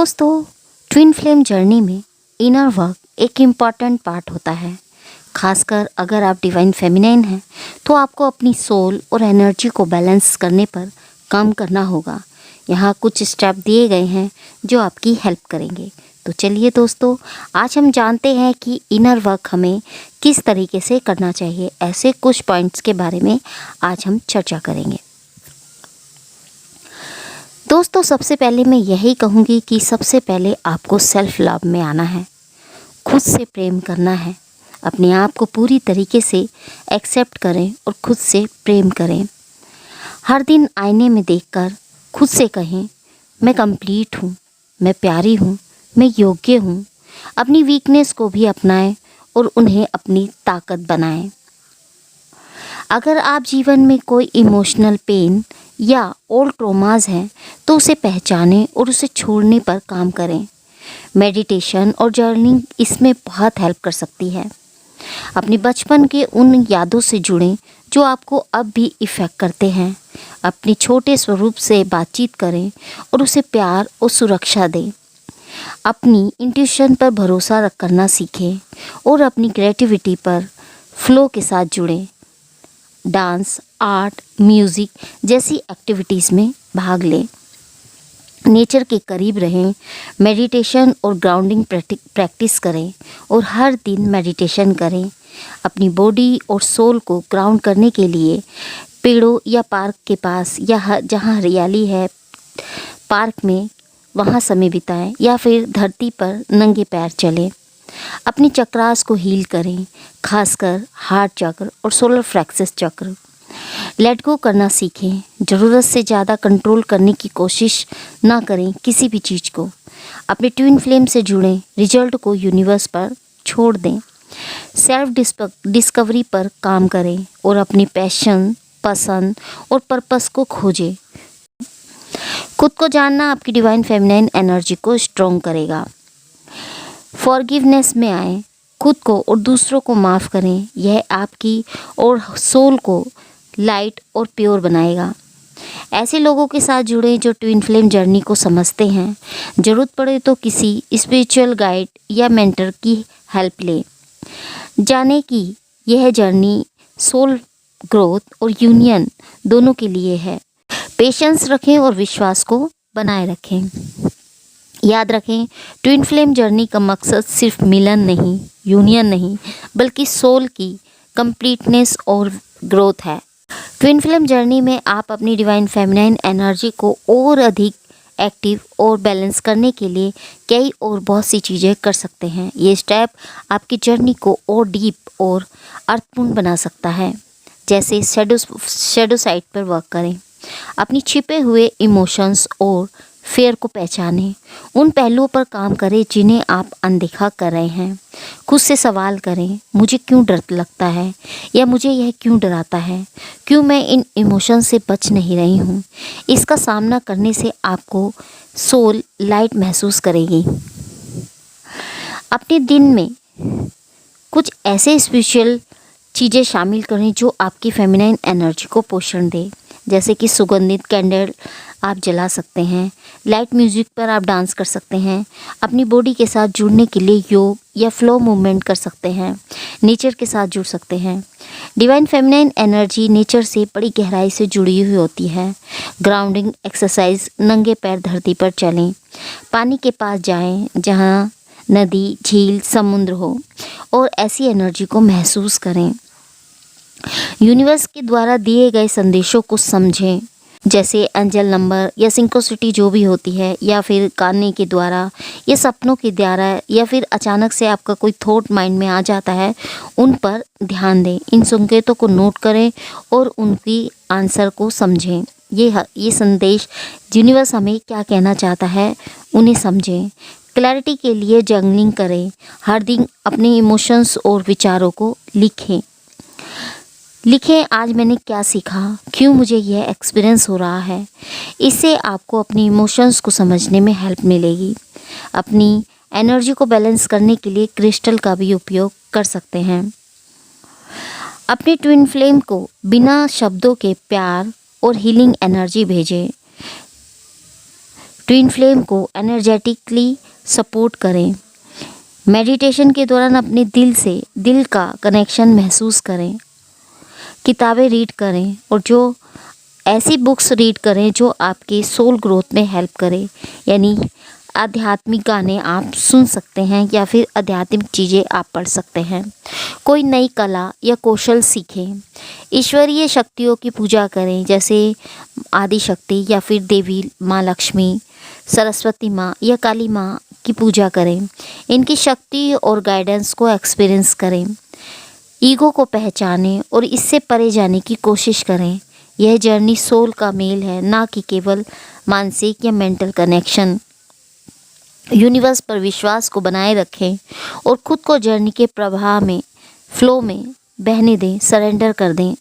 दोस्तों, twin flame journey में inner work एक इम्पॉर्टेंट पार्ट होता है। खासकर अगर आप डिवाइन फेमिनाइन हैं तो आपको अपनी सोल और एनर्जी को बैलेंस करने पर काम करना होगा। यहाँ कुछ स्टेप दिए गए हैं जो आपकी हेल्प करेंगे। तो चलिए दोस्तों, आज हम जानते हैं कि इनर वर्क हमें किस तरीके से करना चाहिए। ऐसे कुछ पॉइंट्स के बारे में आज हम चर्चा करेंगे। दोस्तों, सबसे पहले मैं यही कहूँगी कि सबसे पहले आपको सेल्फ लव में आना है, खुद से प्रेम करना है। अपने आप को पूरी तरीके से एक्सेप्ट करें और खुद से प्रेम करें। हर दिन आईने में देखकर खुद से कहें, मैं कंप्लीट हूँ, मैं प्यारी हूँ, मैं योग्य हूँ। अपनी वीकनेस को भी अपनाएं और उन्हें अपनी ताकत बनाएं। अगर आप जीवन में कोई इमोशनल पेन या ओल्ड ट्रॉमास हैं तो उसे पहचानें और उसे छोड़ने पर काम करें। मेडिटेशन और जर्नलिंग इसमें बहुत हेल्प कर सकती है। अपने बचपन के उन यादों से जुड़ें जो आपको अब भी इफ़ेक्ट करते हैं। अपने छोटे स्वरूप से बातचीत करें और उसे प्यार और सुरक्षा दें। अपनी इंट्यूशन पर भरोसा करना सीखें और अपनी क्रिएटिविटी पर फ्लो के साथ जुड़ें। डांस, आर्ट, म्यूज़िक जैसी एक्टिविटीज़ में भाग लें। नेचर के करीब रहें। मेडिटेशन और ग्राउंडिंग प्रैक्टिस करें और हर दिन मेडिटेशन करें। अपनी बॉडी और सोल को ग्राउंड करने के लिए पेड़ों या पार्क के पास या जहाँ हरियाली है पार्क में वहाँ समय बिताएं या फिर धरती पर नंगे पैर चलें। अपनी चक्रास को हील करें, खासकर हार्ट चक्र और सोलर प्लेक्सस चक्र। लेट गो करना सीखें। ज़रूरत से ज़्यादा कंट्रोल करने की कोशिश ना करें किसी भी चीज़ को। अपने ट्विन फ्लेम से जुड़ें, रिजल्ट को यूनिवर्स पर छोड़ दें। सेल्फ डिस्कवरी पर काम करें और अपनी पैशन, पसंद और पर्पस को खोजें। खुद को जानना आपकी डिवाइन फेमिनाइन एनर्जी को स्ट्रॉन्ग करेगा। फॉरगिवनेस में आएँ, खुद को और दूसरों को माफ़ करें। यह आपकी और सोल को लाइट और प्योर बनाएगा। ऐसे लोगों के साथ जुड़ें जो ट्विन फ्लेम जर्नी को समझते हैं। ज़रूरत पड़े तो किसी स्पिरिचुअल गाइड या मेंटर की हेल्प लें। जाने कि यह जर्नी सोल ग्रोथ और यूनियन दोनों के लिए है। पेशेंस रखें और विश्वास को बनाए रखें। याद रखें, ट्विन फ्लेम जर्नी का मकसद सिर्फ मिलन नहीं, यूनियन नहीं, बल्कि सोल की कंप्लीटनेस और ग्रोथ है। ट्विन फ्लेम जर्नी में आप अपनी डिवाइन फेमिनाइन एनर्जी को और अधिक एक्टिव और बैलेंस करने के लिए कई और बहुत सी चीज़ें कर सकते हैं। ये स्टेप आपकी जर्नी को और डीप और अर्थपूर्ण बना सकता है। जैसे शैडो साइड पर वर्क करें। अपनी छिपे हुए इमोशंस और फेयर को पहचानें। उन पहलुओं पर काम करें जिन्हें आप अनदेखा कर रहे हैं। खुद से सवाल करें, मुझे क्यों डर लगता है या मुझे यह क्यों डराता है? क्यों मैं इन इमोशन से बच नहीं रही हूँ? इसका सामना करने से आपको सोल लाइट महसूस करेगी। अपने दिन में कुछ ऐसे स्पिरिचुअल चीज़ें शामिल करें जो आपकी फेमिनाइन एनर्जी को पोषण दे। जैसे कि सुगंधित कैंडल आप जला सकते हैं। लाइट म्यूज़िक पर आप डांस कर सकते हैं। अपनी बॉडी के साथ जुड़ने के लिए योग या फ्लो मूवमेंट कर सकते हैं। नेचर के साथ जुड़ सकते हैं। डिवाइन फेमिनाइन एनर्जी नेचर से बड़ी गहराई से जुड़ी हुई होती है। ग्राउंडिंग एक्सरसाइज, नंगे पैर धरती पर चलें। पानी के पास जाएं जहाँ नदी, झील, समुद्र हो और ऐसी एनर्जी को महसूस करें। यूनिवर्स के द्वारा दिए गए संदेशों को समझें, जैसे एंजल नंबर या सिंक्रोसिटी जो भी होती है, या फिर गाने के द्वारा या सपनों के द्वारा, या फिर अचानक से आपका कोई थॉट माइंड में आ जाता है, उन पर ध्यान दें। इन संकेतों को नोट करें और उनकी आंसर को समझें। ये संदेश यूनिवर्स हमें क्या कहना चाहता है उन्हें समझें। क्लैरिटी के लिए जर्नलिंग करें। हर दिन अपने इमोशंस और विचारों को लिखें। आज मैंने क्या सीखा, क्यों मुझे यह एक्सपीरियंस हो रहा है। इससे आपको अपनी इमोशंस को समझने में हेल्प मिलेगी। अपनी एनर्जी को बैलेंस करने के लिए क्रिस्टल का भी उपयोग कर सकते हैं। अपने ट्विन फ्लेम को बिना शब्दों के प्यार और हीलिंग एनर्जी भेजें। ट्विन फ्लेम को एनर्जेटिकली सपोर्ट करें। मेडिटेशन के दौरान अपने दिल का कनेक्शन महसूस करें। किताबें रीड करें और जो ऐसी बुक्स रीड करें जो आपके सोल ग्रोथ में हेल्प करे, यानी आध्यात्मिक गाने आप सुन सकते हैं या फिर आध्यात्मिक चीज़ें आप पढ़ सकते हैं। कोई नई कला या कौशल सीखें। ईश्वरीय शक्तियों की पूजा करें, जैसे आदि शक्ति या फिर देवी माँ लक्ष्मी, सरस्वती माँ या काली माँ की पूजा करें। इनकी शक्ति और गाइडेंस को एक्सपीरियंस करें। ईगो को पहचानें और इससे परे जाने की कोशिश करें। यह जर्नी सोल का मेल है, ना कि केवल मानसिक या मेंटल कनेक्शन। यूनिवर्स पर विश्वास को बनाए रखें और खुद को जर्नी के प्रवाह में, फ्लो में बहने दें, सरेंडर कर दें।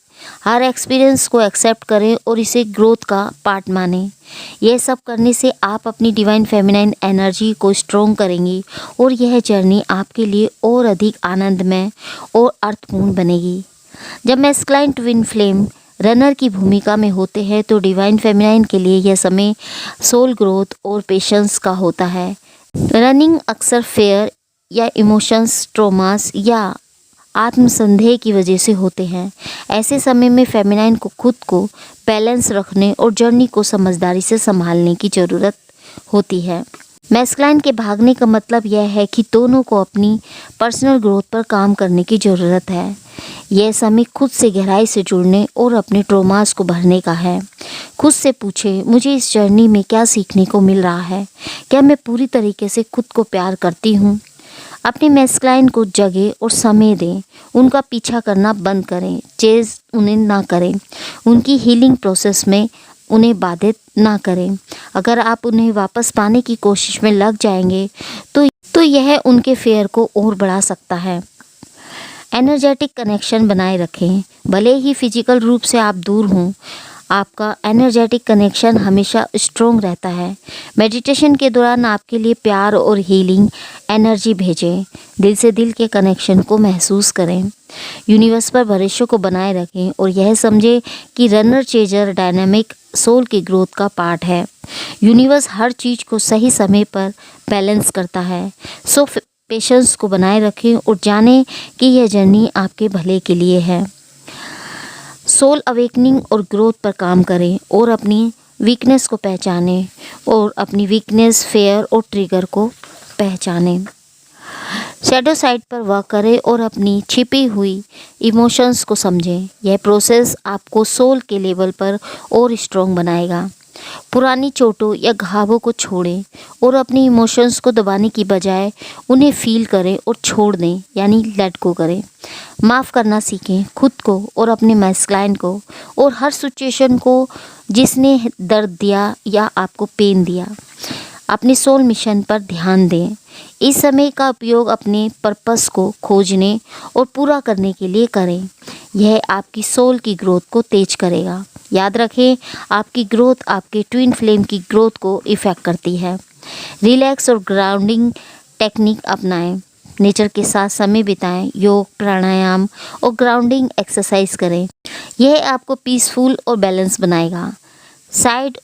हर एक्सपीरियंस को एक्सेप्ट करें और इसे ग्रोथ का पार्ट मानें। यह सब करने से आप अपनी डिवाइन फेमिनाइन एनर्जी को स्ट्रॉन्ग करेंगी और यह जर्नी आपके लिए और अधिक आनंदमय और अर्थपूर्ण बनेगी। जब मैस्कुलाइन ट्विन फ्लेम रनर की भूमिका में होते हैं तो डिवाइन फेमिनाइन के लिए यह समय सोल ग्रोथ और पेशेंस का होता है। रनिंग अक्सर फेयर या इमोशंस, ट्रॉमास या आत्मसंदेह की वजह से होते हैं। ऐसे समय में फेमिनाइन को खुद को बैलेंस रखने और जर्नी को समझदारी से संभालने की ज़रूरत होती है। मैस्कुलाइन के भागने का मतलब यह है कि दोनों को अपनी पर्सनल ग्रोथ पर काम करने की ज़रूरत है। यह समय खुद से गहराई से जुड़ने और अपने ट्रॉमास को भरने का है। खुद से पूछें, मुझे इस जर्नी में क्या सीखने को मिल रहा है? क्या मैं पूरी तरीके से खुद को प्यार करती हूँ? अपनी मैस्कुलाइन को जगह और समय दें। उनका पीछा करना बंद करें, चेज़ उन्हें ना करें। उनकी हीलिंग प्रोसेस में उन्हें बाधित ना करें। अगर आप उन्हें वापस पाने की कोशिश में लग जाएंगे तो यह उनके फेयर को और बढ़ा सकता है। एनर्जेटिक कनेक्शन बनाए रखें। भले ही फिजिकल रूप से आप दूर हों, आपका एनर्जेटिक कनेक्शन हमेशा स्ट्रॉन्ग रहता है। मेडिटेशन के दौरान आपके लिए प्यार और हीलिंग एनर्जी भेजें। दिल से दिल के कनेक्शन को महसूस करें। यूनिवर्स पर भरोसे को बनाए रखें और यह समझें कि रनर चेजर डायनामिक सोल की ग्रोथ का पार्ट है। यूनिवर्स हर चीज़ को सही समय पर बैलेंस करता है। सो पेशेंस को बनाए रखें और जानें कि यह जर्नी आपके भले के लिए है। सोल अवेकनिंग और ग्रोथ पर काम करें और अपनी वीकनेस को पहचानें और अपनी वीकनेस, फेयर और ट्रिगर को पहचानें। शैडो साइड पर वर्क करें और अपनी छिपी हुई इमोशंस को समझें। यह प्रोसेस आपको सोल के लेवल पर और स्ट्रॉन्ग बनाएगा। पुरानी चोटों या घावों को छोड़ें और अपनी इमोशंस को दबाने की बजाय उन्हें फील करें और छोड़ दें, यानी लेट गो करें। माफ़ करना सीखें, खुद को और अपने मैस्कुलाइन को और हर सिचुएशन को जिसने दर्द दिया या आपको पेन दिया। अपने सोल मिशन पर ध्यान दें। इस समय का उपयोग अपने पर्पस को खोजने और पूरा करने के लिए करें। यह आपकी सोल की ग्रोथ को तेज करेगा। याद रखें, आपकी ग्रोथ आपके ट्विन फ्लेम की ग्रोथ को इफ़ेक्ट करती है। रिलैक्स और ग्राउंडिंग टेक्निक अपनाएं। नेचर के साथ समय बिताएं। योग, प्राणायाम और ग्राउंडिंग एक्सरसाइज करें। यह आपको पीसफुल और बैलेंस बनाएगा। साइड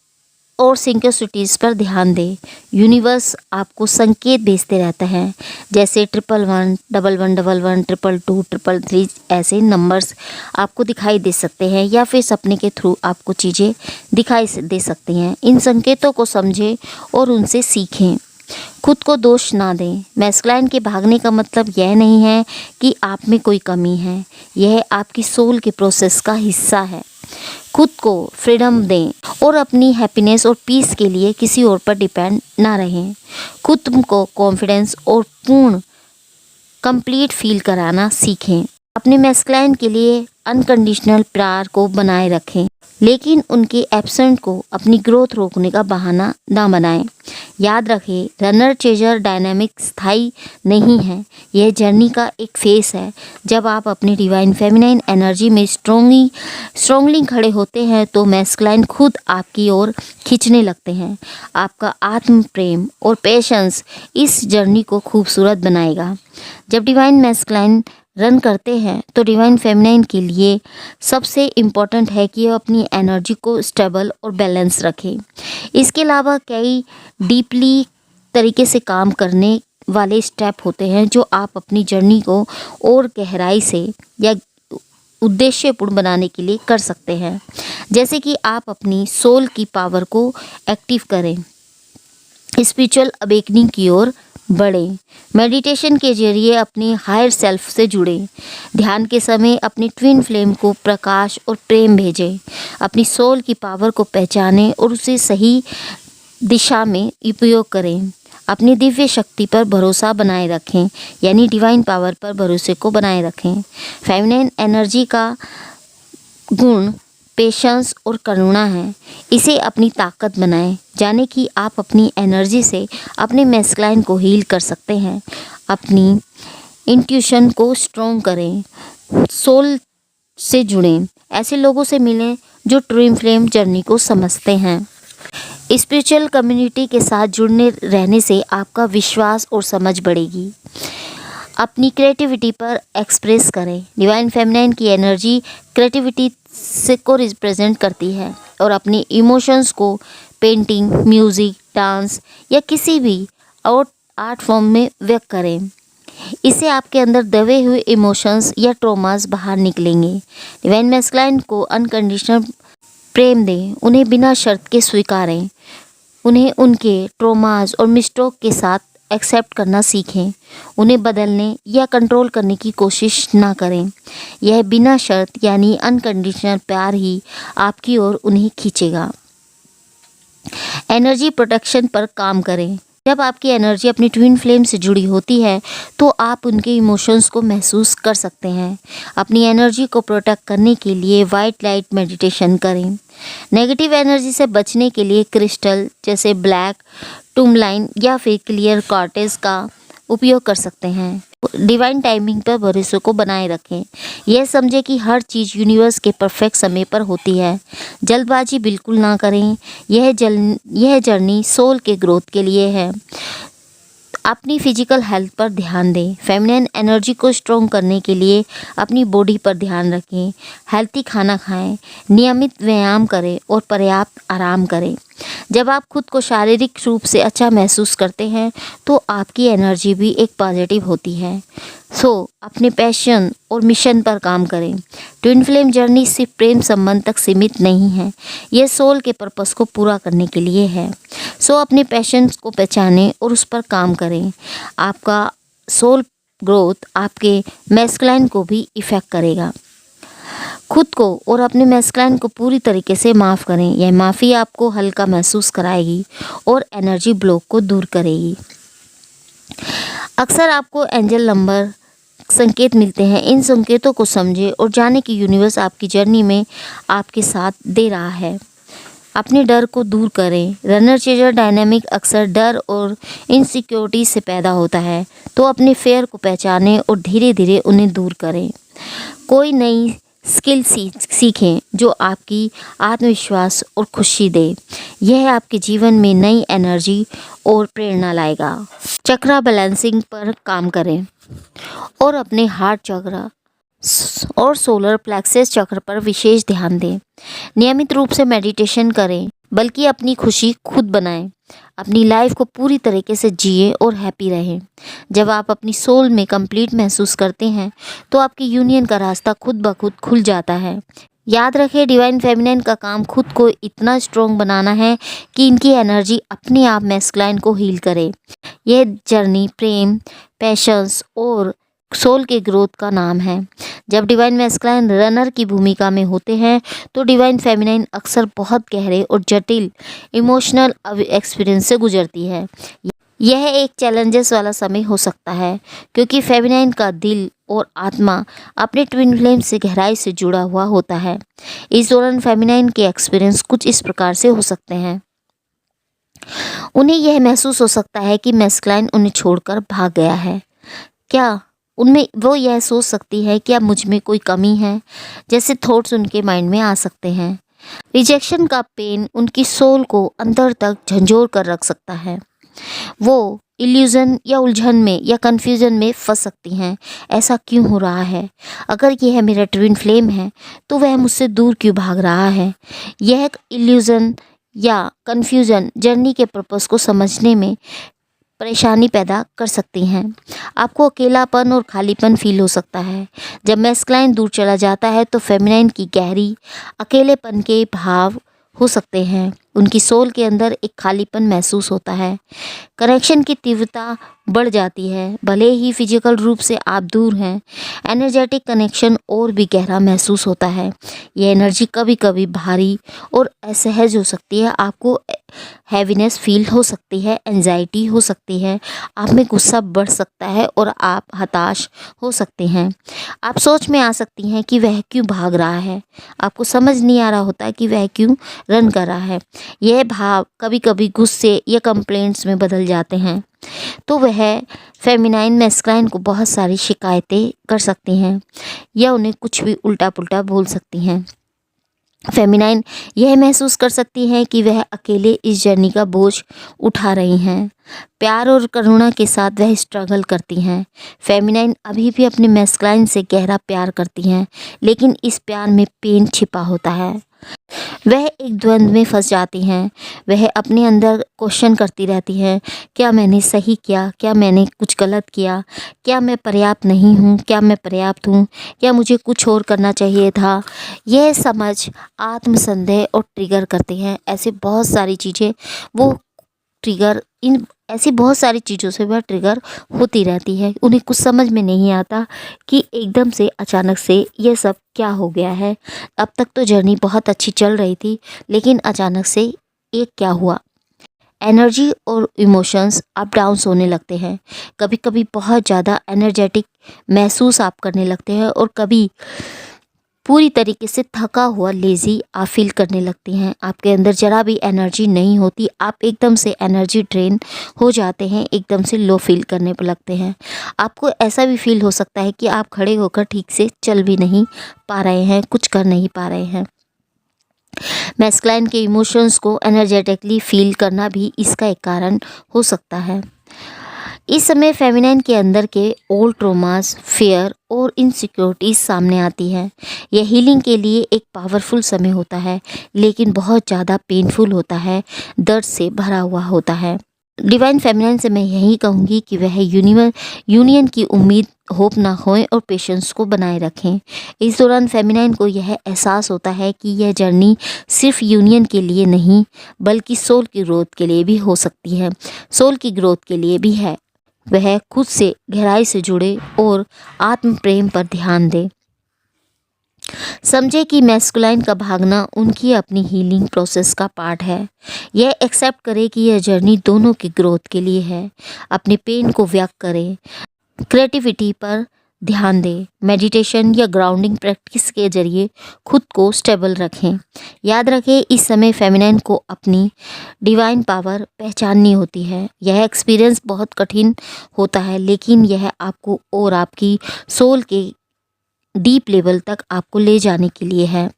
और सिंक्रोसिटीज़ पर ध्यान दें। यूनिवर्स आपको संकेत भेजते रहता है, जैसे 111, 1111, 222, 333 ऐसे नंबर्स आपको दिखाई दे सकते हैं या फिर सपने के थ्रू आपको चीज़ें दिखाई दे सकती हैं। इन संकेतों को समझें और उनसे सीखें। खुद को दोष ना दें। मैस्कुलाइन के भागने का मतलब यह नहीं है कि आप में कोई कमी है। यह आपकी सोल के प्रोसेस का हिस्सा है। खुद को फ्रीडम दें और अपनी हैप्पीनेस और पीस के लिए किसी और पर डिपेंड ना रहें। खुद को कॉन्फिडेंस और पूर्ण कंप्लीट फील कराना सीखें। अपने मैस्कुलाइन के लिए अनकंडीशनल प्यार को बनाए रखें, लेकिन उनके एब्सेंट को अपनी ग्रोथ रोकने का बहाना ना बनाएं। याद रखें, रनर चेजर डायनामिक स्थायी नहीं है। यह जर्नी का एक फेस है। जब आप अपनी डिवाइन फेमिनाइन एनर्जी में स्ट्रांगली खड़े होते हैं तो मैस्कुलाइन खुद आपकी ओर खींचने लगते हैं। आपका आत्म प्रेम और पेशेंस इस जर्नी को खूबसूरत बनाएगा। जब डिवाइन मैस्कुलाइन रन करते हैं तो डिवाइन फेमिनाइन के लिए सबसे इम्पॉर्टेंट है कि वो अपनी एनर्जी को स्टेबल और बैलेंस रखें। इसके अलावा कई डीपली तरीके से काम करने वाले स्टेप होते हैं जो आप अपनी जर्नी को और गहराई से या उद्देश्यपूर्ण बनाने के लिए कर सकते हैं। जैसे कि आप अपनी सोल की पावर को एक्टिव करें, स्पिरिचुअल अवेकनिंग की ओर बढ़ें, मेडिटेशन के जरिए अपने हायर सेल्फ से जुड़ें, ध्यान के समय अपनी ट्विन फ्लेम को प्रकाश और प्रेम भेजें, अपनी सोल की पावर को पहचानें और उसे सही दिशा में उपयोग करें, अपनी दिव्य शक्ति पर भरोसा बनाए रखें, यानी डिवाइन पावर पर भरोसे को बनाए रखें। फेमिनिन एनर्जी का गुण पेशेंस और करुणा है। इसे अपनी ताकत बनाएं। जाने कि आप अपनी एनर्जी से अपने मैस्कुलाइन को हील कर सकते हैं। अपनी इंट्यूशन को स्ट्रॉन्ग करें, सोल से जुड़ें, ऐसे लोगों से मिलें जो ट्विन फ्लेम जर्नी को समझते हैं। स्पिरिचुअल कम्युनिटी के साथ जुड़ने रहने से आपका विश्वास और समझ बढ़ेगी। अपनी क्रिएटिविटी पर एक्सप्रेस करें। डिवाइन फेमिनाइन की एनर्जी क्रिएटिविटी से को रिप्रेजेंट करती है और अपनी इमोशंस को पेंटिंग, म्यूज़िक, डांस या किसी भी और आर्ट फॉर्म में व्यक्त करें। इससे आपके अंदर दबे हुए इमोशंस या ट्रॉमास बाहर निकलेंगे। डिवाइन मैस्कुलाइन को अनकंडीशनल प्रेम दें, उन्हें बिना शर्त के स्वीकारें, उन्हें उनके ट्रॉमास और मिस्टेक के साथ एक्सेप्ट करना सीखें, उन्हें बदलने या कंट्रोल करने की कोशिश ना करें। यह बिना शर्त यानी अनकंडीशनल प्यार ही आपकी ओर उन्हें खींचेगा। एनर्जी प्रोटेक्शन पर काम करें। जब आपकी एनर्जी अपनी ट्विन फ्लेम से जुड़ी होती है तो आप उनके इमोशंस को महसूस कर सकते हैं। अपनी एनर्जी को प्रोटेक्ट करने के लिए वाइट लाइट मेडिटेशन करें। नेगेटिव एनर्जी से बचने के लिए क्रिस्टल जैसे ब्लैक टूरमलाइन या फिर क्लियर क्वार्ट्ज का उपयोग कर सकते हैं। डिवाइन टाइमिंग पर भरोसे को बनाए रखें। यह समझें कि हर चीज़ यूनिवर्स के परफेक्ट समय पर होती है। जल्दबाजी बिल्कुल ना करें। यह जर्नी सोल के ग्रोथ के लिए है। अपनी फिजिकल हेल्थ पर ध्यान दें। फेमिनिन एनर्जी को स्ट्रॉन्ग करने के लिए अपनी बॉडी पर ध्यान रखें। हेल्थी खाना खाएं, नियमित व्यायाम करें और पर्याप्त आराम करें। जब आप खुद को शारीरिक रूप से अच्छा महसूस करते हैं तो आपकी एनर्जी भी एक पॉजिटिव होती है। अपने पैशन और मिशन पर काम करें। ट्विन फ्लेम जर्नी सिर्फ प्रेम संबंध तक सीमित नहीं है, यह सोल के पर्पस को पूरा करने के लिए है। अपने पैशन को पहचानें और उस पर काम करें। आपका सोल ग्रोथ आपके मैस्कुलाइन को भी इफ़ेक्ट करेगा। खुद को और अपने मैस्कुलाइन को पूरी तरीके से माफ़ करें। यह माफ़ी आपको हल्का महसूस कराएगी और एनर्जी ब्लॉक को दूर करेगी। अक्सर आपको एंजल नंबर संकेत मिलते हैं। इन संकेतों को समझें और जानें कि यूनिवर्स आपकी जर्नी में आपके साथ दे रहा है। अपने डर को दूर करें। रनर चेजर डायनामिक अक्सर डर और इनसिक्योरिटी से पैदा होता है, तो अपने फेयर को पहचानें और धीरे धीरे उन्हें दूर करें। कोई नई स्किल सीखें जो आपकी आत्मविश्वास और खुशी दे। यह आपके जीवन में नई एनर्जी और प्रेरणा लाएगा। चक्रा बैलेंसिंग पर काम करें और अपने हार्ट चक्र और सोलर प्लेक्सस चक्र पर विशेष ध्यान दें। नियमित रूप से मेडिटेशन करें, बल्कि अपनी खुशी खुद बनाएं। अपनी लाइफ को पूरी तरीके से जिए और हैप्पी रहें। जब आप अपनी सोल में कंप्लीट महसूस करते हैं तो आपकी यूनियन का रास्ता खुद ब खुद खुल जाता है। याद रखें, डिवाइन फेमिनिन का काम खुद को इतना स्ट्रॉन्ग बनाना है कि इनकी एनर्जी अपने आप मैस्कुलाइन को हील करे। यह जर्नी प्रेम, पैशंस और सोल के ग्रोथ का नाम है। जब डिवाइन मैस्कुलाइन रनर की भूमिका में होते हैं तो डिवाइन फेमिनिन अक्सर बहुत गहरे और जटिल इमोशनल एक्सपीरियंस से गुजरती है। यह एक चैलेंजेस वाला समय हो सकता है क्योंकि फेमिनिन का दिल और आत्मा अपने ट्विन फ्लेम से गहराई से जुड़ा हुआ होता है। इस दौरान फेमिनिन के एक्सपीरियंस कुछ इस प्रकार से हो सकते हैं। उन्हें यह महसूस हो सकता है कि मैस्कुलाइन उन्हें छोड़कर भाग गया है। क्या उनमें वो यह सोच सकती है कि अब मुझ में कोई कमी है, जैसे थॉट्स उनके माइंड में आ सकते हैं। रिजेक्शन का पेन उनकी सोल को अंदर तक झंझोर कर रख सकता है। वो इल्यूज़न या उलझन में या कन्फ्यूज़न में फंस सकती हैं। ऐसा क्यों हो रहा है? अगर यह मेरा ट्विन फ्लेम है तो वह मुझसे दूर क्यों भाग रहा है? यह इल्यूज़न या कन्फ्यूज़न जर्नी के पर्पस को समझने में परेशानी पैदा कर सकती हैं। आपको अकेलापन और खालीपन फील हो सकता है। जब मैस्कुलाइन दूर चला जाता है तो फेमिनाइन की गहरी अकेलेपन के भाव हो सकते हैं। उनकी सोल के अंदर एक खालीपन महसूस होता है। कनेक्शन की तीव्रता बढ़ जाती है। भले ही फिजिकल रूप से आप दूर हैं, एनर्जेटिक कनेक्शन और भी गहरा महसूस होता है। यह एनर्जी कभी कभी भारी और असहज हो सकती है। आपको हैवीनेस फील हो सकती है, एंजाइटी हो सकती है, आप में गुस्सा बढ़ सकता है और आप हताश हो सकते हैं। आप सोच में आ सकती हैं कि वह क्यों भाग रहा है। आपको समझ नहीं आ रहा होता कि वह क्यों रन कर रहा है। यह भाव कभी कभी गुस्से या कंप्लेंट्स में बदल जाते हैं। तो वह फेमिनाइन मैस्कुलाइन को बहुत सारी शिकायतें कर सकती हैं या उन्हें कुछ भी उल्टा पुल्टा बोल सकती हैं। फेमिनाइन यह महसूस कर सकती हैं कि वह अकेले इस जर्नी का बोझ उठा रही हैं। प्यार और करुणा के साथ वह स्ट्रगल करती हैं। फेमिनाइन अभी भी अपने मैस्कुलाइन से गहरा प्यार करती हैं, लेकिन इस प्यार में पेन छिपा होता है। वह एक द्वंद्व में फंस जाती हैं। वह अपने अंदर क्वेश्चन करती रहती हैं, क्या मैंने सही किया? क्या मैंने कुछ गलत किया? क्या मैं पर्याप्त नहीं हूँ? क्या मैं पर्याप्त हूँ? क्या मुझे कुछ और करना चाहिए था? यह समझ आत्मसंदेह और ट्रिगर करते हैं। ऐसे बहुत सारी चीज़ें वो ट्रिगर इन ऐसी बहुत सारी चीज़ों से वह ट्रिगर होती रहती है। उन्हें कुछ समझ में नहीं आता कि एकदम से अचानक से ये सब क्या हो गया है। अब तक तो जर्नी बहुत अच्छी चल रही थी, लेकिन अचानक से ये क्या हुआ। एनर्जी और इमोशंस अप डाउन्स होने लगते हैं। कभी कभी बहुत ज़्यादा एनर्जेटिक महसूस आप करने लगते हैं और कभी पूरी तरीके से थका हुआ लेज़ी आप फील करने लगती हैं। आपके अंदर ज़रा भी एनर्जी नहीं होती। आप एकदम से एनर्जी ड्रेन हो जाते हैं, एकदम से लो फील करने पर लगते हैं। आपको ऐसा भी फील हो सकता है कि आप खड़े होकर ठीक से चल भी नहीं पा रहे हैं, कुछ कर नहीं पा रहे हैं। मैस्कुलाइन के इमोशंस को एनर्जेटिकली फील करना भी इसका एक कारण हो सकता है। इस समय फेमिनाइन के अंदर के ओल्ड ट्रोमास, फियर और इनसिक्योरिटीज सामने आती है। यह हीलिंग के लिए एक पावरफुल समय होता है, लेकिन बहुत ज़्यादा पेनफुल होता है, दर्द से भरा हुआ होता है। डिवाइन फेमिनाइन से मैं यही कहूँगी कि वह यूनियन की उम्मीद होप ना खोएं और पेशेंस को बनाए रखें। इस दौरान फेमिनाइन को यह एहसास होता है कि यह जर्नी सिर्फ यूनियन के लिए नहीं, बल्कि सोल की ग्रोथ के लिए भी हो सकती है। सोल की ग्रोथ के लिए भी है। वह खुद से गहराई से जुड़े और आत्म प्रेम पर ध्यान दे। समझे कि मैस्कुलाइन का भागना उनकी अपनी हीलिंग प्रोसेस का पार्ट है। यह एक्सेप्ट करे कि यह जर्नी दोनों की ग्रोथ के लिए है। अपने पेन को व्यक्त करें, क्रिएटिविटी पर ध्यान दें, मेडिटेशन या ग्राउंडिंग प्रैक्टिस के जरिए खुद को स्टेबल रखें। याद रखें, इस समय फेमिनाइन को अपनी डिवाइन पावर पहचाननी होती है। यह एक्सपीरियंस बहुत कठिन होता है, लेकिन यह आपको और आपकी सोल के डीप लेवल तक आपको ले जाने के लिए है।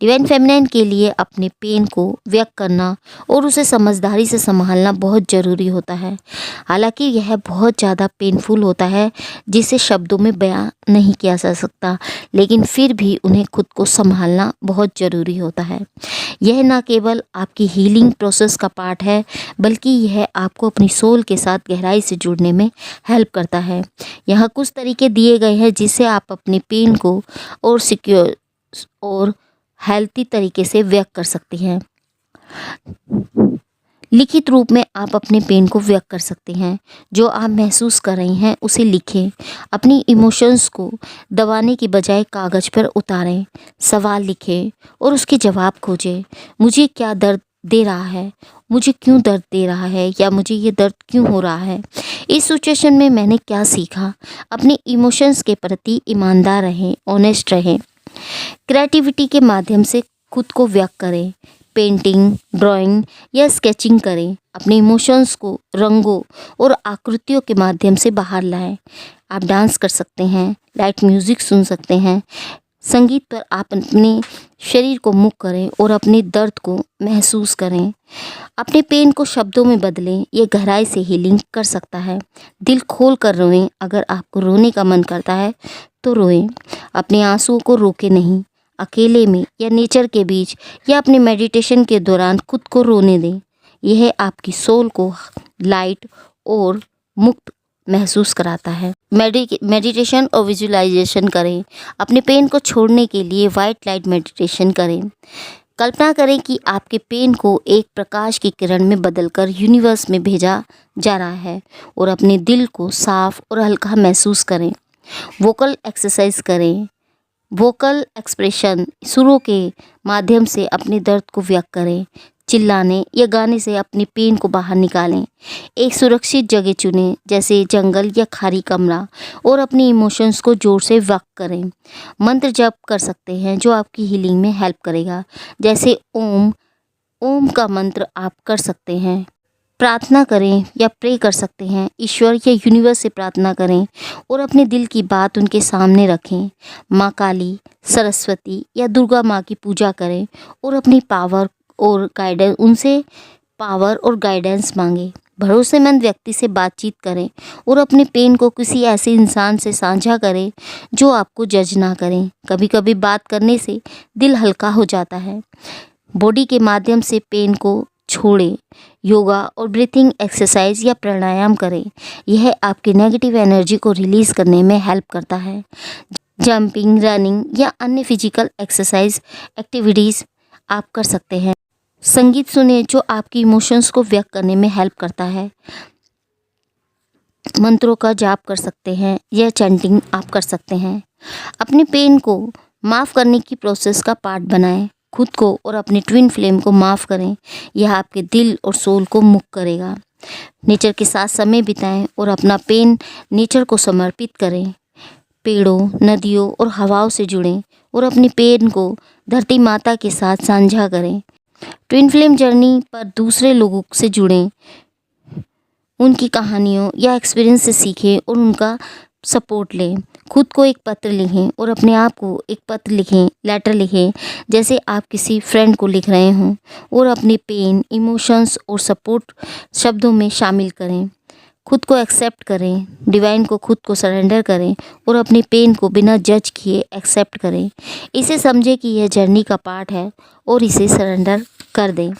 डिवाइन फेमिनाइन के लिए अपने पेन को व्यक्त करना और उसे समझदारी से संभालना बहुत ज़रूरी होता है। हालांकि यह बहुत ज़्यादा पेनफुल होता है, जिसे शब्दों में बयां नहीं किया जा सकता, लेकिन फिर भी उन्हें खुद को संभालना बहुत ज़रूरी होता है। यह न केवल आपकी हीलिंग प्रोसेस का पार्ट है, बल्कि यह आपको अपनी सोल के साथ गहराई से जुड़ने में हेल्प करता है। यहाँ कुछ तरीके दिए गए हैं जिससे आप अपने पेन को और सिक्योर और हेल्थी तरीके से व्यक्त कर सकती हैं। लिखित रूप में आप अपने पेन को व्यक्त कर सकते हैं। जो आप महसूस कर रही हैं उसे लिखें। अपनी इमोशंस को दबाने की बजाय कागज़ पर उतारें। सवाल लिखें और उसके जवाब खोजें। मुझे क्या दर्द दे रहा है? मुझे क्यों दर्द दे रहा है? या मुझे ये दर्द क्यों हो रहा है? इस सिचुएशन में मैंने क्या सीखा? अपने इमोशंस के प्रति ईमानदार रहें, ऑनेस्ट रहें। क्रिएटिविटी के माध्यम से खुद को व्यक्त करें। पेंटिंग, ड्राइंग या स्केचिंग करें। अपने इमोशंस को रंगों और आकृतियों के माध्यम से बाहर लाएं। आप डांस कर सकते हैं, लाइट म्यूज़िक सुन सकते हैं, संगीत पर आप अपने शरीर को मुक्त करें और अपने दर्द को महसूस करें। अपने पेन को शब्दों में बदलें, ये गहराई से हीलिंग कर सकता है। दिल खोल कर रोएं, अगर आपको रोने का मन करता है तो रोएं। अपने आंसुओं को रोके नहीं, अकेले में या नेचर के बीच या अपने मेडिटेशन के दौरान खुद को रोने दें। यह आपकी सोल को लाइट और मुक्त महसूस कराता है। मेडिटेशन और विजुअलाइजेशन करें। अपने पेन को छोड़ने के लिए वाइट लाइट मेडिटेशन करें। कल्पना करें कि आपके पेन को एक प्रकाश की किरण में बदलकर यूनिवर्स में भेजा जा रहा है और अपने दिल को साफ और हल्का महसूस करें। वोकल एक्सरसाइज करें। वोकल एक्सप्रेशन, सुरों के माध्यम से अपने दर्द को व्यक्त करें। चिल्लाने या गाने से अपनी पेन को बाहर निकालें। एक सुरक्षित जगह चुनें, जैसे जंगल या खाली कमरा, और अपनी इमोशंस को जोर से व्यक्त करें। मंत्र जप कर सकते हैं जो आपकी हीलिंग में हेल्प करेगा, जैसे ओम। ओम का मंत्र आप कर सकते हैं। प्रार्थना करें या प्रे कर सकते हैं। ईश्वर या यूनिवर्स से प्रार्थना करें और अपने दिल की बात उनके सामने रखें। माँ काली, सरस्वती या दुर्गा माँ की पूजा करें और अपनी पावर और गाइडेंस मांगे। भरोसेमंद व्यक्ति से बातचीत करें और अपने पेन को किसी ऐसे इंसान से साझा करें जो आपको जज ना करें। कभी कभी बात करने से दिल हल्का हो जाता है। बॉडी के माध्यम से पेन को छोड़ें। योगा और ब्रीथिंग एक्सरसाइज या प्राणायाम करें। यह आपकी नेगेटिव एनर्जी को रिलीज़ करने में हेल्प करता है। जंपिंग, रनिंग या अन्य फिजिकल एक्सरसाइज एक्टिविटीज़ आप कर सकते हैं। संगीत सुने जो आपकी इमोशंस को व्यक्त करने में हेल्प करता है। मंत्रों का जाप कर सकते हैं या चैंटिंग आप कर सकते हैं। अपने पेन को माफ़ करने की प्रोसेस का पार्ट बनाएं। खुद को और अपने ट्विन फ्लेम को माफ़ करें। यह आपके दिल और सोल को मुक्त करेगा। नेचर के साथ समय बिताएं और अपना पेन नेचर को समर्पित करें। पेड़ों, नदियों और हवाओं से जुड़ें और अपनी पेन को धरती माता के साथ साझा करें। ट्विन फ्लेम जर्नी पर दूसरे लोगों से जुड़ें, उनकी कहानियों या एक्सपीरियंस से सीखें और उनका सपोर्ट लें। खुद को एक पत्र लिखें और अपने आप को एक पत्र लिखें, लेटर लिखें, जैसे आप किसी फ्रेंड को लिख रहे हों, और अपने पेन, इमोशंस और सपोर्ट शब्दों में शामिल करें। खुद को एक्सेप्ट करें, डिवाइन को खुद को सरेंडर करें और अपने पेन को बिना जज किए एक्सेप्ट करें। इसे समझें कि यह जर्नी का पार्ट है और इसे सरेंडर कर दें।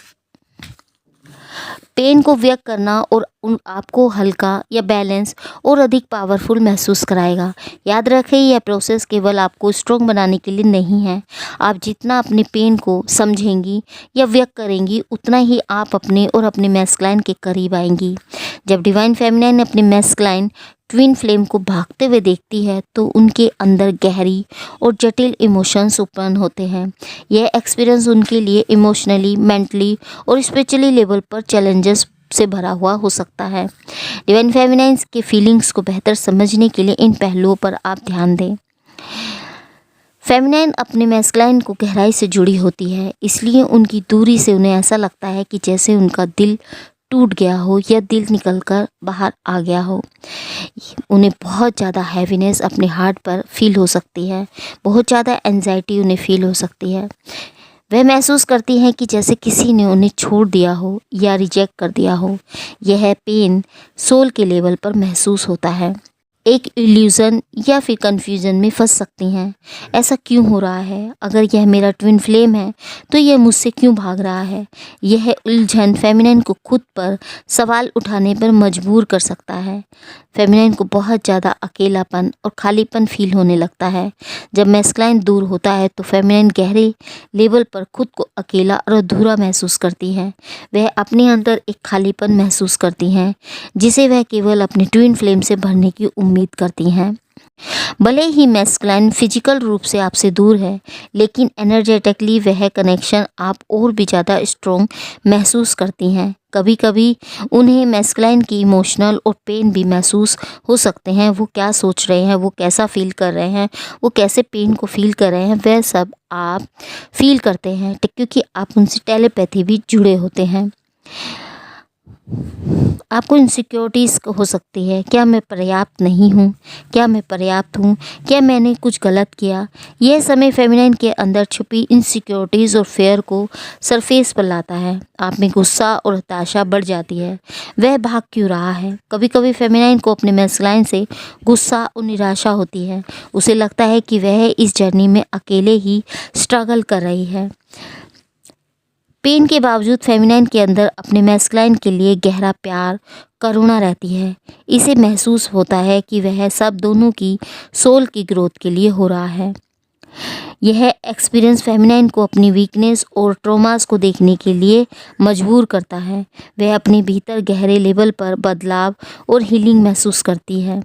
पेन को व्यक्त करना और आपको हल्का या बैलेंस और अधिक पावरफुल महसूस कराएगा। याद रखें, यह प्रोसेस केवल आपको स्ट्रॉन्ग बनाने के लिए नहीं है। आप जितना अपने पेन को समझेंगी या व्यक्त करेंगी, उतना ही आप अपने और अपने मैस्कुलाइन के करीब आएंगी। जब डिवाइन फेमिनाइन अपने मैस्कुलाइन ट्विन फ्लेम को भागते हुए देखती है तो उनके अंदर गहरी और जटिल इमोशंस उत्पन्न होते हैं। यह एक्सपीरियंस उनके लिए इमोशनली, मेंटली और स्पिरिचुअली लेवल पर चैलेंजेस से भरा हुआ हो सकता है। डिवाइन फेमिनाइन के फीलिंग्स को बेहतर समझने के लिए इन पहलुओं पर आप ध्यान दें। फेमिनाइन अपने मैस्कुलाइन को गहराई से जुड़ी होती है, इसलिए उनकी दूरी से उन्हें ऐसा लगता है कि जैसे उनका दिल टूट गया हो या दिल निकलकर बाहर आ गया हो। उन्हें बहुत ज़्यादा हैवीनेस अपने हार्ट पर फील हो सकती है। बहुत ज़्यादा एंजाइटी उन्हें फील हो सकती है। वह महसूस करती हैं कि जैसे किसी ने उन्हें छोड़ दिया हो या रिजेक्ट कर दिया हो। यह पेन सोल के लेवल पर महसूस होता है। एक इल्यूज़न या फिर कन्फ्यूज़न में फंस सकती हैं। ऐसा क्यों हो रहा है? अगर यह मेरा ट्विन फ्लेम है तो यह मुझसे क्यों भाग रहा है? यह उलझन फेमिनाइन को खुद पर सवाल उठाने पर मजबूर कर सकता है। फेमिनाइन को बहुत ज़्यादा अकेलापन और खालीपन फील होने लगता है। जब मैस्कुलाइन दूर होता है तो फेमिनाइन गहरे लेवल पर खुद को अकेला और अधूरा महसूस करती है। वह अपने अंदर एक खालीपन महसूस करती हैं, जिसे वह केवल अपने ट्विन फ्लेम से भरने की उम्मीद करती हैं। भले ही मैस्कुलाइन फिजिकल रूप से आपसे दूर है, लेकिन एनर्जेटिकली वह कनेक्शन आप और भी ज़्यादा स्ट्रॉन्ग महसूस करती हैं। कभी कभी उन्हें मैस्कुलाइन की इमोशनल और पेन भी महसूस हो सकते हैं। वो क्या सोच रहे हैं, वो कैसा फील कर रहे हैं, वो कैसे पेन को फील कर रहे हैं, वह सब आप फील करते हैं, क्योंकि आप उनसे टेलीपैथी भी जुड़े होते हैं। आपको इनसिक्योरिटीज़ हो सकती है, क्या मैं पर्याप्त नहीं हूँ, क्या मैं पर्याप्त हूँ, क्या मैंने कुछ गलत किया। यह समय फेमिनाइन के अंदर छुपी इनसिक्योरिटीज़ और फेयर को सरफेस पर लाता है। आप में गुस्सा और हताशा बढ़ जाती है, वह भाग क्यों रहा है। कभी कभी फेमिनाइन को अपने मैस्कुलाइन से गुस्सा और निराशा होती है। उसे लगता है कि वह इस जर्नी में अकेले ही स्ट्रगल कर रही है। पेन के बावजूद फेमिनाइन के अंदर अपने मैस्कुलाइन के लिए गहरा प्यार, करुणा रहती है। इसे महसूस होता है कि वह सब दोनों की सोल की ग्रोथ के लिए हो रहा है। यह एक्सपीरियंस फेमिनाइन को अपनी वीकनेस और ट्रॉमास को देखने के लिए मजबूर करता है। वह अपने भीतर गहरे लेवल पर बदलाव और हीलिंग महसूस करती है।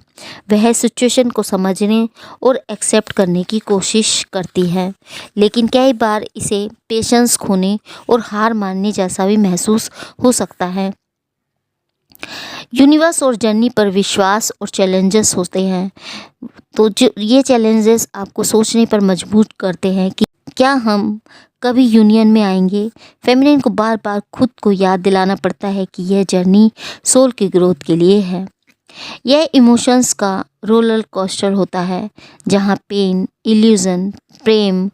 वह सिचुएशन को समझने और एक्सेप्ट करने की कोशिश करती है, लेकिन कई बार इसे पेशेंस खोने और हार मानने जैसा भी महसूस हो सकता है। यूनिवर्स और जर्नी पर विश्वास और चैलेंजेस होते हैं, तो जो ये चैलेंजेस आपको सोचने पर मजबूर करते हैं कि क्या हम कभी यूनियन में आएंगे। फेमिनिन को बार बार खुद को याद दिलाना पड़ता है कि यह जर्नी सोल की ग्रोथ के लिए है। यह इमोशंस का रोलर कोस्टर होता है, जहाँ पेन, इल्यूजन, प्रेम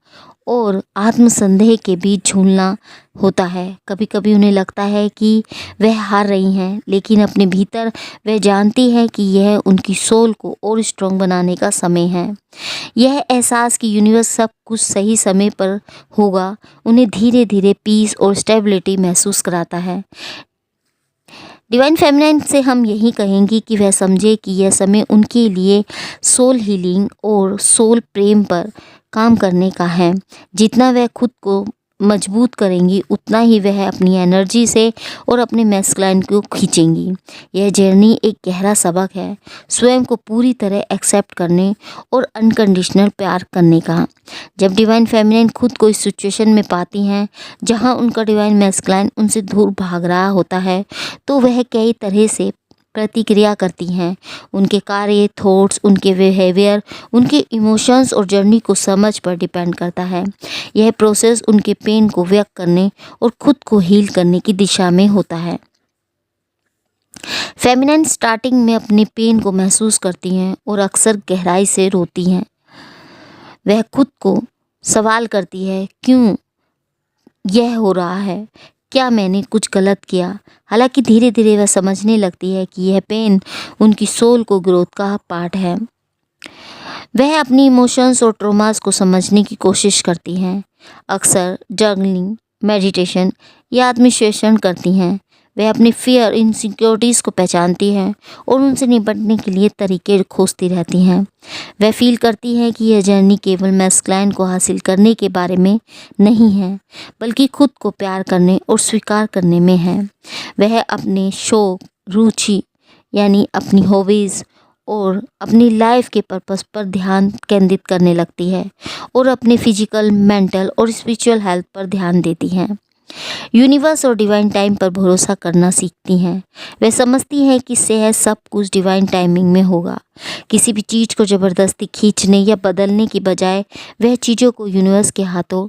और आत्मसंदेह के बीच झूलना होता है। कभी कभी उन्हें लगता है कि वह हार रही हैं, लेकिन अपने भीतर वह जानती है कि यह उनकी सोल को और स्ट्रॉन्ग बनाने का समय है। यह एहसास कि यूनिवर्स सब कुछ सही समय पर होगा उन्हें धीरे धीरे पीस और स्टेबिलिटी महसूस कराता है। डिवाइन फेमिनाइन से हम यही कहेंगे कि वह समझे कि यह समय उनके लिए सोल हीलिंग और सोल प्रेम पर काम करने का है। जितना वह खुद को मजबूत करेंगी, उतना ही वह अपनी एनर्जी से और अपने मैस्कुलाइन को खींचेंगी। यह जर्नी एक गहरा सबक है, स्वयं को पूरी तरह एक्सेप्ट करने और अनकंडीशनल प्यार करने का। जब डिवाइन फेमिनाइन खुद को इस सिचुएशन में पाती हैं जहां उनका डिवाइन मैस्कुलाइन उनसे दूर भाग रहा होता है, तो वह कई तरह से प्रतिक्रिया करती हैं। उनके कार्य, थॉट्स, उनके बिहेवियर, उनके इमोशंस और जर्नी को समझ पर डिपेंड करता है। यह प्रोसेस उनके पेन को व्यक्त करने और खुद को हील करने की दिशा में होता है। फेमिनाइन स्टार्टिंग में अपने पेन को महसूस करती हैं और अक्सर गहराई से रोती हैं। वह खुद को सवाल करती है, क्यों यह हो रहा है, क्या मैंने कुछ गलत किया। हालांकि धीरे धीरे वह समझने लगती है कि यह पेन उनकी सोल को ग्रोथ का पार्ट है। वह अपनी इमोशंस और ट्रॉमास को समझने की कोशिश करती हैं। अक्सर जर्नलिंग, मेडिटेशन या आत्मविश्लेषण करती हैं। वह अपनी फियर, इनसिक्योरिटीज़ को पहचानती हैं और उनसे निपटने के लिए तरीके खोजती रहती हैं। वह फील करती हैं कि यह जर्नी केवल मैस्कुलाइन को हासिल करने के बारे में नहीं है, बल्कि खुद को प्यार करने और स्वीकार करने में है। वह अपने शौक, रुचि यानी अपनी हॉबीज़ और अपनी लाइफ के पर्पस पर ध्यान केंद्रित करने लगती है और अपने फिजिकल, मेंटल और स्पिरिचुअल हेल्थ पर ध्यान देती हैं। यूनिवर्स और डिवाइन टाइम पर भरोसा करना सीखती हैं। वह समझती हैं कि सेहत सब कुछ डिवाइन टाइमिंग में होगा। किसी भी चीज़ को ज़बरदस्ती खींचने या बदलने की बजाय वह चीज़ों को यूनिवर्स के हाथों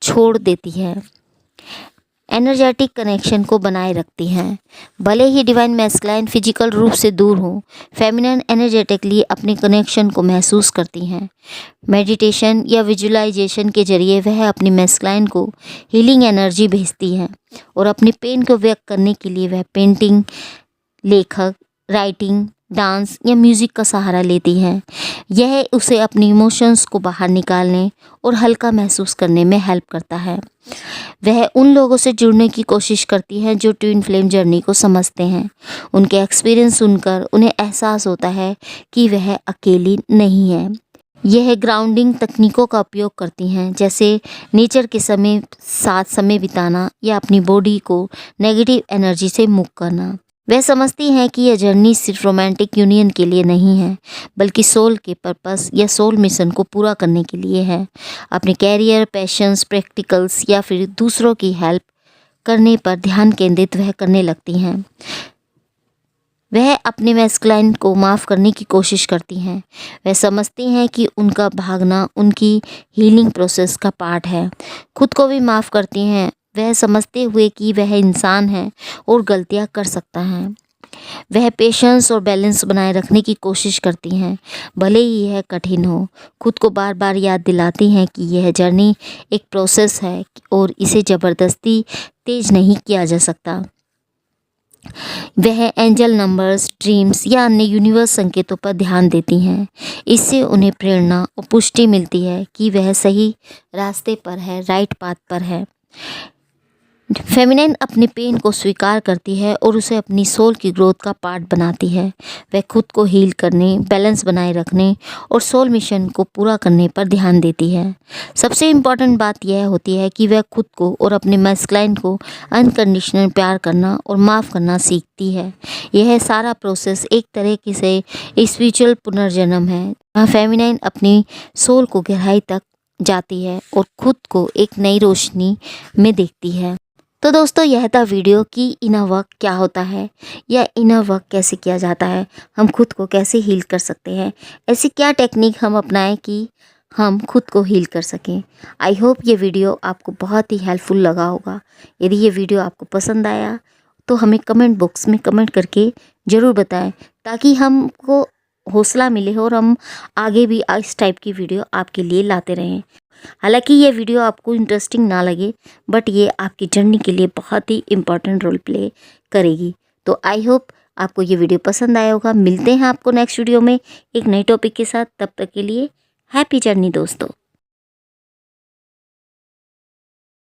छोड़ देती है। एनर्जेटिक कनेक्शन को बनाए रखती हैं। भले ही डिवाइन मैस्कुलाइन फिजिकल रूप से दूर हो, फेमिनिन एनर्जेटिकली अपने कनेक्शन को महसूस करती हैं। मेडिटेशन या विजुअलाइजेशन के जरिए वह अपनी मैस्कुलाइन को हीलिंग एनर्जी भेजती हैं और अपने पेन को व्यक्त करने के लिए वह पेंटिंग, लेखक, राइटिंग, डांस या म्यूज़िक का सहारा लेती हैं। यह उसे अपनी इमोशंस को बाहर निकालने और हल्का महसूस करने में हेल्प करता है। वह उन लोगों से जुड़ने की कोशिश करती हैं जो ट्विन फ्लेम जर्नी को समझते हैं। उनके एक्सपीरियंस सुनकर उन्हें एहसास होता है कि वह अकेली नहीं है। यह ग्राउंडिंग तकनीकों का उपयोग करती हैं, जैसे नेचर के साथ समय बिताना या अपनी बॉडी को नेगेटिव एनर्जी से मुक्त करना। वह समझती हैं कि यह जर्नी सिर्फ रोमांटिक यूनियन के लिए नहीं है, बल्कि सोल के पर्पस या सोल मिशन को पूरा करने के लिए है। अपने कैरियर, पैशंस, प्रैक्टिकल्स या फिर दूसरों की हेल्प करने पर ध्यान केंद्रित वह करने लगती हैं। वह अपने मैस्कुलाइन को माफ़ करने की कोशिश करती हैं। वह समझती हैं कि उनका भागना उनकी हीलिंग प्रोसेस का पार्ट है। खुद को भी माफ़ करती हैं वह समझते हुए कि वह इंसान है और गलतियां कर सकता है। वह पेशेंस और बैलेंस बनाए रखने की कोशिश करती हैं, भले ही यह कठिन हो। खुद को बार बार याद दिलाती हैं कि यह जर्नी एक प्रोसेस है और इसे ज़बरदस्ती तेज नहीं किया जा सकता। वह एंजल नंबर्स, ड्रीम्स या अन्य यूनिवर्स संकेतों पर ध्यान देती हैं। इससे उन्हें प्रेरणा और पुष्टि मिलती है कि वह सही रास्ते पर है, राइट पाथ पर है। फेमिनाइन अपने पेन को स्वीकार करती है और उसे अपनी सोल की ग्रोथ का पार्ट बनाती है। वह खुद को हील करने, बैलेंस बनाए रखने और सोल मिशन को पूरा करने पर ध्यान देती है। सबसे इम्पॉर्टेंट बात यह होती है कि वह खुद को और अपने मैस्कुलाइन को अनकंडीशनल प्यार करना और माफ़ करना सीखती है। यह सारा प्रोसेस एक तरीके से स्पिरिचुअल पुनर्जन्म है, जहाँ फेमिनाइन अपनी सोल को गहराई तक जाती है और खुद को एक नई रोशनी में देखती है। तो दोस्तों, यह था वीडियो कि इनर वर्क क्या होता है या इनर वर्क कैसे किया जाता है, हम खुद को कैसे हील कर सकते हैं, ऐसी क्या टेक्निक हम अपनाएं कि हम खुद को हील कर सकें। आई होप ये वीडियो आपको बहुत ही हेल्पफुल लगा होगा। यदि ये वीडियो आपको पसंद आया तो हमें कमेंट बॉक्स में कमेंट करके ज़रूर बताएं, ताकि हमको हौसला मिले और हम आगे भी इस टाइप की वीडियो आपके लिए लाते रहें। हालांकि ये वीडियो आपको इंटरेस्टिंग ना लगे, बट ये आपकी जर्नी के लिए बहुत ही इम्पॉर्टेंट रोल प्ले करेगी। तो आई होप आपको ये वीडियो पसंद आया होगा। मिलते हैं आपको नेक्स्ट वीडियो में एक नए टॉपिक के साथ। तब तक के लिए हैप्पी जर्नी दोस्तों।